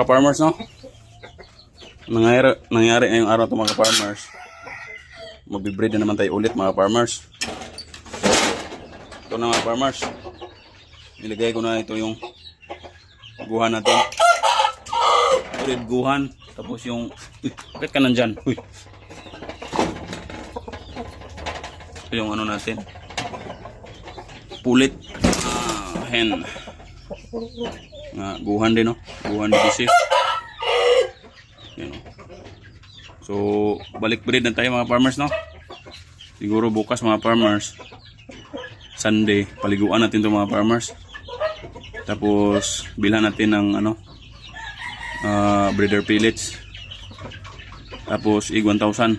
mga farmers, no? Nangyari ngayong araw ito mga farmers. Magbe-breed na naman tayo ulit mga farmers. Ito na mga farmers. Nilagay ko na ito yung guhan natin. Breed guhan. Tapos yung... Uy, bakit ka nandyan? Uy. Ito yung ano natin. Pulit. Hen. Guhan din, no? Guhan din kasi. Yan, no? So, balik breed na tayo mga farmers, no? Siguro bukas mga farmers. Sunday, paliguan natin to mga farmers. Tapos, bilhan natin ng ano, breeder pellets. Tapos, ig 1,000.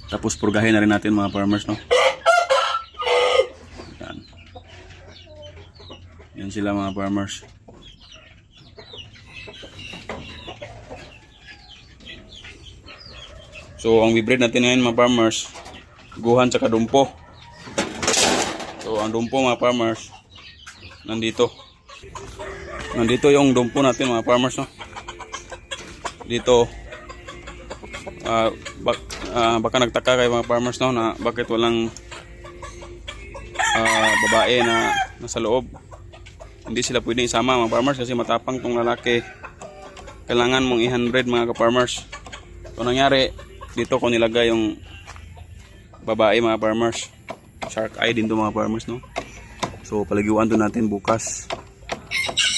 Tapos, purgahin na rin natin mga farmers, no? Yan. Yan sila mga farmers. So, ang bibreed natin ngayon mga farmers, guhan sa dumpo. So, ang dumpo mga farmers, nandito. Nandito yung dumpo natin mga farmers, no? Dito, baka nagtaka kayo mga farmers, no, na bakit walang babae na nasa loob. Hindi sila pwede isama mga farmers kasi matapang tong lalaki. Kailangan mong i-handbreed mga ka-farmers. So, nangyari, dito ko nilagay yung babae mga farmers. Shark eye din to mga farmers, no? So paliguan to natin bukas.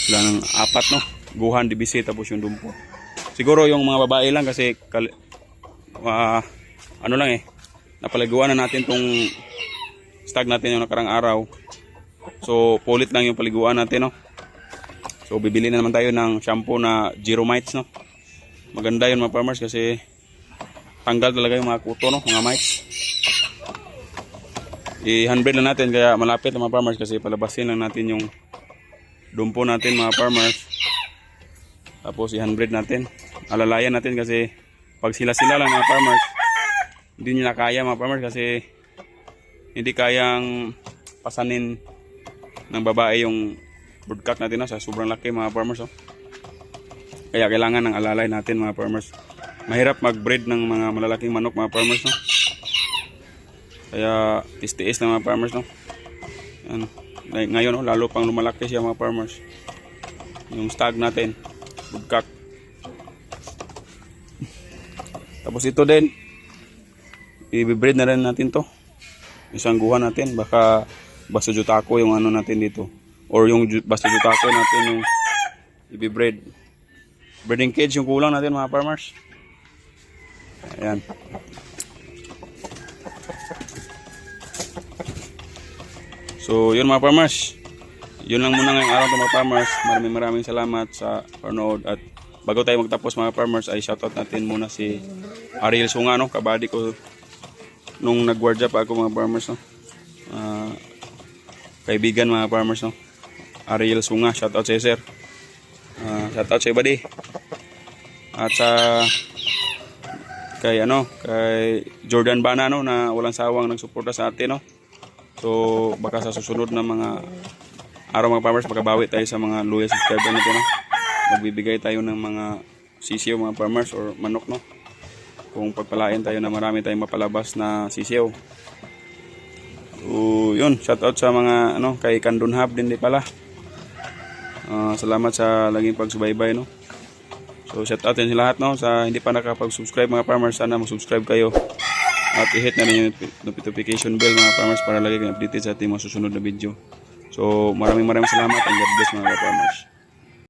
Sila ng 4, no? Guhan, DBC, tapos yung dumpo. Siguro yung mga babae lang kasi ano lang eh, napaliguan na natin tong stag natin yung nakarang araw. So pulit lang yung paliguan natin, no? So bibili na naman tayo ng shampoo na Zero Mites, no? Maganda yun mga farmers kasi tanggal talaga yung mga kuto, no? Mga mites. I-handbreed lang natin kaya malapit mga farmers kasi palabasin lang natin yung dumpo natin mga farmers. Tapos i-handbreed natin. Alalayan natin kasi pag sila-sila lang mga farmers, hindi nila kaya mga farmers kasi hindi kayang pasanin ng babae yung broodcock natin, no? Sa sobrang laki mga farmers, no? Kaya kailangan ng alalay natin mga farmers. Mahirap mag-breed ng mga malalaking manok mga farmers, no? Kaya tiis-tiis na mga farmers, no? Yan. Ngayon, no, lalo pang lumalaki siya mga farmers. Yung stag natin, broodcock. Tapos ito din, i-breed na rin natin to. Isang guha natin, baka basta jutako yung ano natin dito. Or yung basta jutako natin yung i-breed. Breeding cage yung kulang natin mga farmers. Ayan. So, yun mga farmers. Yun lang muna ngayong araw mga farmers. Maraming salamat sa panood. At bago tayo magtapos mga farmers, ay shoutout natin muna si Ariel Sunga, no? Kabady ko nung nagwardya pa ako mga farmers, no? Kaibigan mga farmers, no? Ariel Sunga, shoutout sa sir. Shoutout sa buddy. At sa kay Jordan Bana, no, na walang sawang nagsuporta sa atin, no. So baka sa susunod na mga araw mga farmers makabawi tayo sa mga loyal subscriber natin, no. Magbibigay tayo ng mga sisiyo mga farmers or manok, no. Kung pagpalain tayo na marami tayong mapalabas na sisiyo. So yun, shoutout sa mga kay Kandun Hub din di pala. Salamat sa laging pagsubaybay, no. So shout out din sa lahat, no, sa hindi pa nakapag-subscribe mga farmers, sana mag-subscribe kayo. At i-hit na rin yung notification bell mga farmers para lagi kayong updated sa ating mga susunod na video. So maraming salamat and God bless mga farmers.